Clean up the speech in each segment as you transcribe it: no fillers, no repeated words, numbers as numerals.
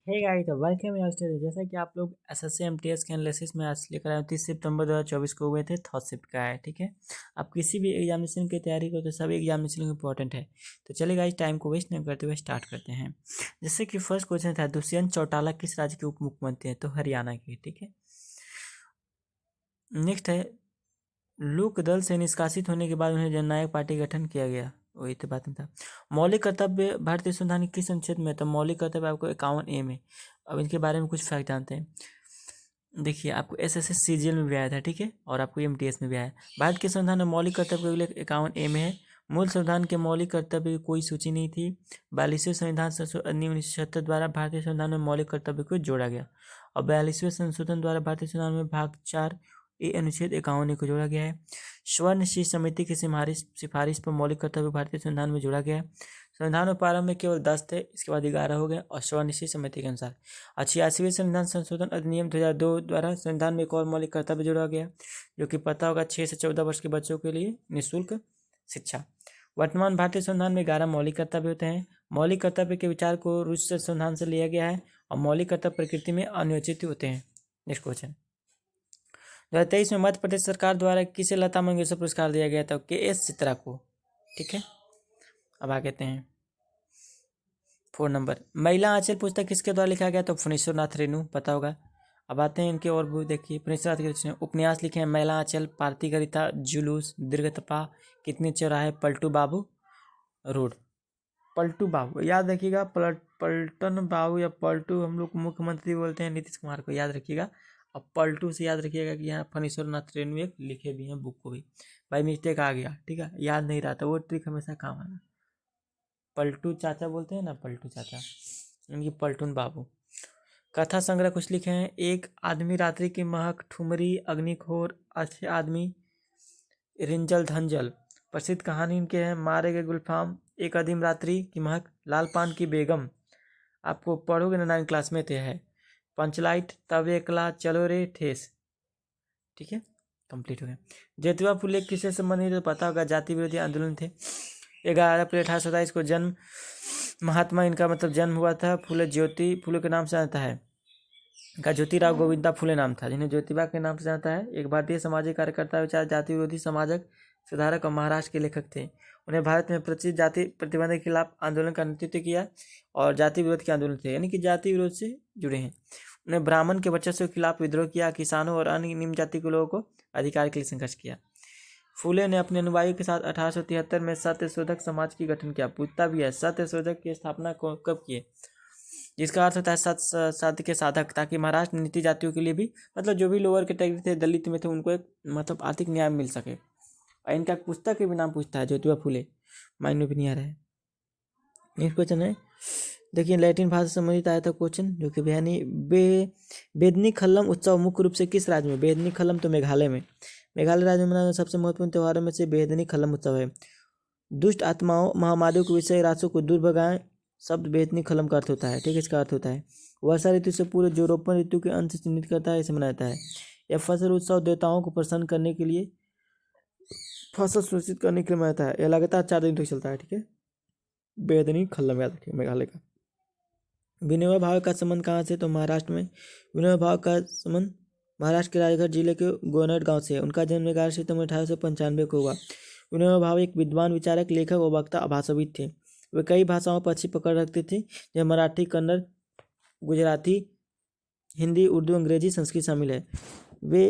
Hey guys तो welcome your study. जैसा कि आप लोग एसएससी एमटीएस के एनालिसिस में आज लेकर आए 30 सितंबर 2024 को हुए थे, थर्ड शिफ्ट का है। ठीक है, आप किसी भी एग्जामिनेशन की तैयारी करो तो सभी एग्जामिनेशन इंपॉर्टेंट है। तो चलिए गाइस, टाइम को वेस्ट नहीं करते हुए स्टार्ट करते हैं। जैसे कि फर्स्ट क्वेश्चन था, दुष्यंत चौटाला किस राज्य के उप मुख्यमंत्री हैं? तो हरियाणा के। ठीक है, नेक्स्ट है, लोक दल से निष्कासित होने के बाद उन्हें जननायक पार्टी गठन किया गया। वही तो बात में था। मौलिक कर्तव्य भारतीय संविधान के किस अनुच्छेद में? तो मौलिक कर्तव्य आपको 51A में। अब इनके बारे में कुछ फैक्ट जानते हैं। देखिए, आपको एसएससी सीजीएल में भी आया था, ठीक है, और आपको एमटीएस में भी आया। भारत के संविधान में मौलिक कर्तव्य के उल्लेख 51A में है। मूल संविधान के मौलिक कर्तव्य की कोई सूची नहीं थी। 42वें संविधान संशोधन अधिनियम 1976 द्वारा भारतीय संविधान में मौलिक कर्तव्य को जोड़ा गया और 42वें संशोधन द्वारा भारतीय संविधान में भाग 4A अनुच्छेद 51 को जोड़ा गया है। स्वर्ण शीर्ष समिति की सिफारिश पर मौलिक कर्तव्य भारतीय संविधान में जोड़ा गया है। संविधान में प्रारंभ में केवल 10 थे, इसके बाद 11 हो गए और स्वर्ण शीर्ष समिति के अनुसार 86वें संविधान संशोधन अधिनियम 2002 द्वारा संविधान में एक और मौलिक कर्तव्य जोड़ा गया, जो कि पता होगा 6 से 14 वर्ष के बच्चों के लिए निःशुल्क शिक्षा। वर्तमान भारतीय संविधान में 11 मौलिक कर्तव्य होते हैं। मौलिक कर्तव्य के विचार को रूस से संविधान से लिया गया है और मौलिक कर्तव्य प्रकृति में अनियोजित होते हैं। नेक्स्ट क्वेश्चन, 2023 में मध्य प्रदेश सरकार द्वारा किसे लता मंगेशकर पुरस्कार दिया गया था? KS चित्रा को। ठीक है, अब आगे कहते हैं 4 नंबर, महिला आंचल पुस्तक किसके द्वारा लिखा गया? तो फणीश्वर नाथ रेणु, पता होगा। अब आते हैं इनके और भी। देखिए, फणीश्वर नाथ के उपन्यास लिखे हैं महिला आंचल, पार्थिगरिता, जुलूस, दीर्घतपा, कितने चौराहे, पलटू बाबू रोड। पलटू बाबू याद रखिएगा, पलटन बाबू या पलटू हम लोग मुख्यमंत्री बोलते हैं नीतीश कुमार को, याद रखिएगा। अब पलटू से याद रखिएगा कि यहाँ फणीश्वर नाथ रेणु एक लिखे भी हैं बुक को भी। बाई मिस्टेक आ गया, ठीक है, याद नहीं रहा था, वो ट्रिक हमेशा काम आना। पलटू चाचा बोलते हैं ना, पलटू चाचा, इनकी पलटून बाबू। कथा संग्रह कुछ लिखे हैं, एक आदमी रात्रि की महक, ठुमरी, अग्निखोर, अच्छे आदमी, रिंजल धंजल। प्रसिद्ध कहानी इनके हैं मारे गए गुलफाम, एक अदीम रात्रि की महक, लाल पान की बेगम, आपको पढ़ोगे ना 9 क्लास में थे है, पंचलाइट, तब एकला, चलो रे ठेस। ठीक है, कंप्लीट हो गया। ज्योतिबा फुले किससे संबंधित है? पता होगा, जाति विरोधी आंदोलन थे। 11 अप्रैल 1827 को जन्म, महात्मा इनका मतलब जन्म हुआ था। फुले ज्योति फुले के नाम से आता है, इनका ज्योतिराव गोविंदा फुले नाम था, जिन्हें ज्योतिबा के नाम से जानता है। एक भारतीय सामाजिक कार्यकर्ता, विचार, जाति विरोधी समाजक सुधारक और महाराष्ट्र के लेखक थे। उन्हें भारत में प्रचलित जाति प्रतिबंध के खिलाफ आंदोलन का नेतृत्व किया और जाति विरोध के आंदोलन थे, यानी कि जाति विरोध से जुड़े हैं। उन्हें ब्राह्मण के वर्चस्व के खिलाफ विद्रोह किया, किसानों और अन्य निम्न जाति के लोगों को अधिकार के लिए संघर्ष किया। फूले ने अपने अनुयायियों के साथ 1873 में सत्यशोधक समाज की गठन किया। पूछता भी है, सत्यशोधक की स्थापना कब किए? जिसका अर्थ होता है सत्य के साधक, ताकि महाराष्ट्र नीति जातियों के लिए भी, मतलब जो भी लोअर कैटेगरी थे, दलित में थे, उनको एक मतलब आर्थिक न्याय मिल सके। और इनका पुस्तक के भी नाम पूछता है, ज्योतिबा फुले, माइंड में भी नहीं आ रहा है। नेक्स्ट क्वेश्चन है, देखिए, लैटिन भाषा से संबंधित आया था क्वेश्चन, जो कि बेदनी खल्लम उत्सव मुख्य रूप से किस राज्य में? बेदनी खल्लम तो मेघालय में। मेघालय राज्य में मनाने सबसे महत्वपूर्ण त्योहारों में से बेदनी खल्लम उत्सव है। दुष्ट आत्माओं, महामारियों के विषय राशों को दूर भगाएं, शब्द बेदनी खल्लम का अर्थ होता है। ठीक है, इसका अर्थ होता है वर्षा ऋतु से पूरे जो रोपण ऋतु के अंत से चिन्हित करता है, इसे मनाया जाता है। यह फसल उत्सव देवताओं को प्रसन्न करने के लिए, फसल सुनिश्चित करने के लिए मनाया जाता है। यह लगातार 4 दिन तक चलता है। ठीक है, बेदनी खल्लम याद रखिए, मेघालय का। विनोबा भावे का संबंध कहाँ से? तो महाराष्ट्र में। विनोबा भावे का संबंध महाराष्ट्र के राजगढ़ जिले के गोनट गांव से है। उनका जन्म 11 सितंबर 1895 को हुआ। विनोबा भावे एक विद्वान, विचारक, लेखक और वक्ता, भाषाविद थे। वे कई भाषाओं पर अच्छी पकड़ रखते थे, जैसे मराठी, कन्नड़, गुजराती, हिंदी, उर्दू, अंग्रेजी, संस्कृत शामिल है। वे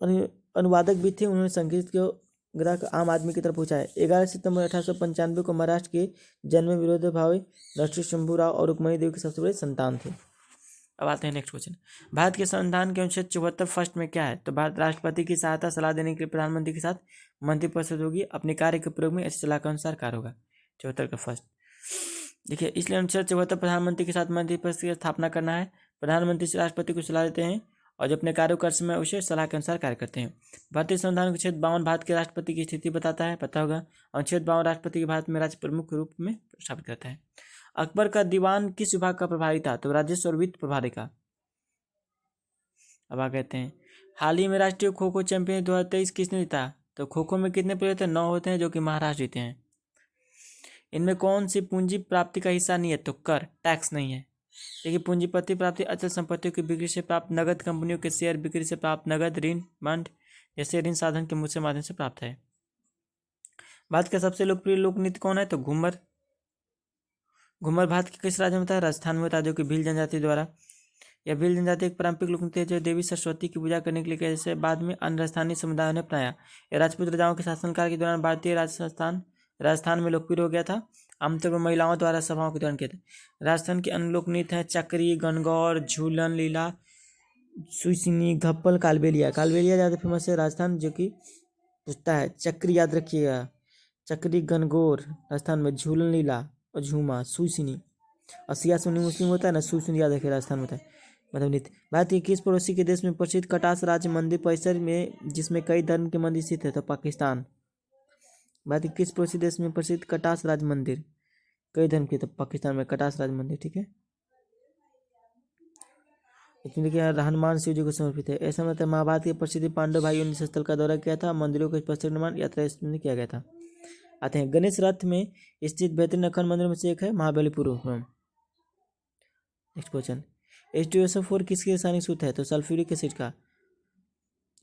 अनुवादक भी थे। उन्होंने संगीत को ग्राहक आम आदमी की तरफ पहुंचाया। 11 सितंबर 1895 को महाराष्ट्र के जन्म विनोबा भावे राष्ट्रीय शंभूराव और रुक्मणी देवी के सबसे बड़े संतान थे। अब आते हैं नेक्स्ट क्वेश्चन, भारत के संविधान के अनुच्छेद 74 फर्स्ट में क्या है? तो भारत राष्ट्रपति की सहायता सलाह देने के लिए प्रधानमंत्री के साथ मंत्रिपरिषद होगी, अपने कार्य के प्रयोग में ऐसी सलाह के अनुसार कार्य होगा। 74 का फर्स्ट, देखिए, इसलिए अनुच्छेद 74 प्रधानमंत्री के साथ मंत्रिपरिषद की स्थापना करना है। प्रधानमंत्री से राष्ट्रपति को सलाह देते हैं और जो अपने कार्यों का समय उसे सलाह के अनुसार कार्य करते हैं। भारतीय संविधान अनुच्छेद 52 भारत के राष्ट्रपति की स्थिति बताता है, पता होगा। अनुच्छेद 52 राष्ट्रपति के भारत में राज्य प्रमुख रूप में स्थापित करता है। अकबर का दीवान किस विभाग का प्रभारी था? तो राजस्व और वित्त प्रभारी का। अब आ कहते हैं, हाल ही में राष्ट्रीय खो खो चैंपियन 2023 किसने जीता? तो खो खो में कितने प्लेयर होते हैं? 9 होते हैं, जो कि महाराष्ट्र जीते हैं। इनमें कौन सी पूंजी प्राप्ति का हिस्सा नहीं है? तो कर, टैक्स नहीं है। देखिए पूंजीपति प्राप्ति अचल संपत्तियों की बिक्री से प्राप्त नगद, कंपनियों के शेयर बिक्री से प्राप्त नगद, ऋण बंड जैसे ऋण साधन के मुख्य माध्यम से प्राप्त है। भारत का सबसे लोकप्रिय लोक नृत्य कौन है? तो घूमर। घूमर भारत के किस राज्य में होता है? राजस्थान में होता है, जो कि भील जनजाति द्वारा। यह भील जनजाति एक पारंपरिक लोक नृत्य है जो देवी सरस्वती की पूजा करने के लिए किया, जैसे बाद में अन्य राजस्थानी समुदायों ने अपनाया। यह राजपूत राजाओं के शासनकाल के दौरान भारतीय राजस्थान में लोकप्रिय हो गया था। आमतौर पर महिलाओं द्वारा सभाओं के दौरान किया था। राजस्थान के अन्य लोक नृत्य हैं चक्री, गणगौर, झूलन, लीला, सुईसिनी, घप्पल, कालबेलिया। कालबेलिया ज़्यादा फेमस है राजस्थान, जो कि पूछता है। चक्री याद रखिएगा, चक्री, गणगौर राजस्थान में, झूलन, लीला और झूमा, सुईसिनी। और सिया सुन्नी मुस्लिम होता है ना, सुईसिनी याद रखिए राजस्थान में होता है। मतलब नृत्य। भारत के किस पड़ोसी के देश में प्रसिद्ध कटास राज्य मंदिर परिसर में जिसमें कई धर्म के मंदिर स्थित है? तो पाकिस्तान। भारत के किस पड़ोसी देश में प्रसिद्ध कटास राज्य मंदिर कई धर्म के? तो पाकिस्तान में कटास राज्य मंदिर। ठीक है, इसमें देखिए हनुमान शिव जी को समर्पित है। ऐसा मतलब महाभारत के प्रसिद्ध पांडव भाइयों ने स्थल का दौरा किया था, मंदिरों का स्पष्ट निर्माण यात्रा इसमें किया गया था। आते हैं गणेश रथ में स्थित बेहतरीन अखंड मंदिर में से एक है महाबलीपुरम। नेक्स्ट क्वेश्चन, H2SO4 किसके रासायनिक सूत्र है? तो सल्फ्यूरिक एसिड का।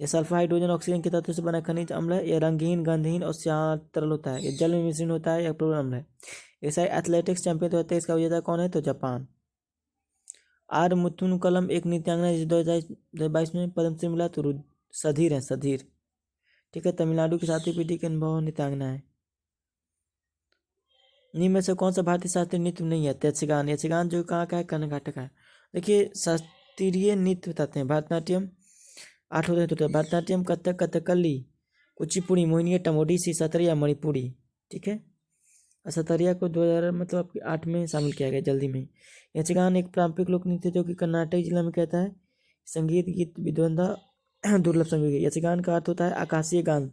यह सल्फर हाइड्रोजन ऑक्सीजन के तत्व से बना खनिज अम्ल है। यह रंगहीन, गंधहीन और श्यान तरल होता है। यह जल में मिश्रण होता है। यह प्रोटॉन अम्ल है। ऐसा एथलेटिक्स चैंपियन होता है, इसका विजेता कौन है? तो जापान। आर मुथुनकलम एक नृत्यांगना जिसे 2022 में पद्मश्री मिला, तो सधीर है, सधीर। ठीक है, तमिलनाडु की सातवीं पीढ़ी के अनुभव नृत्यांगना है। निम्न में से कौन सा भारतीय शास्त्रीय नृत्य नहीं है? यक्षगान। यक्षगान जो कहाँ का है? कर्नाटक का है। देखिए शास्त्रीय नृत्य बताते हैं। भरतनाट्यम 8 होते हैं टोटल। भरतनाट्यम, कथक, कथकली, कुचिपुड़ी, मोहिनीअट्टम, ओडिसी, सतरिया, मणिपुरी। ठीक है, और सतरिया को 2008 में शामिल किया गया, जल्दी में। यक्षगान एक पारंपरिक लोक नृत्य जो कि कर्नाटक जिला में कहता है। संगीत, गीत, विद्वंदा दुर्लभ संगीत। यक्षगान का अर्थ होता है आकाशीय गान।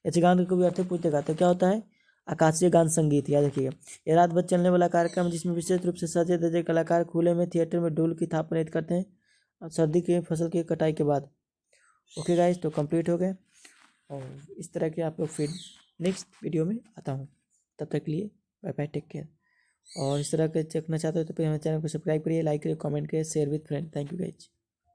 यक्षगान का भी अर्थ पूछेगा तो क्या होता है? आकाशीय गान संगीत, याद रखिएगा। यह रात भर चलने वाला कार्यक्रम है जिसमें विशेष रूप से सजे धजे कलाकार खुले में थिएटर में ढोल की थाप पर नृत्य करते हैं और सर्दी के फसल की कटाई के बाद। ओके गाइस, तो कंप्लीट हो गए और इस तरह के आप लोग फिर नेक्स्ट वीडियो में आता हूँ। तब तक के लिए बाय बाय, टेक केयर। और इस तरह के देखना चाहते हो तो फिर हमारे चैनल को सब्सक्राइब करिए, लाइक करिए, कमेंट करिए, share with friend. Thank you guys.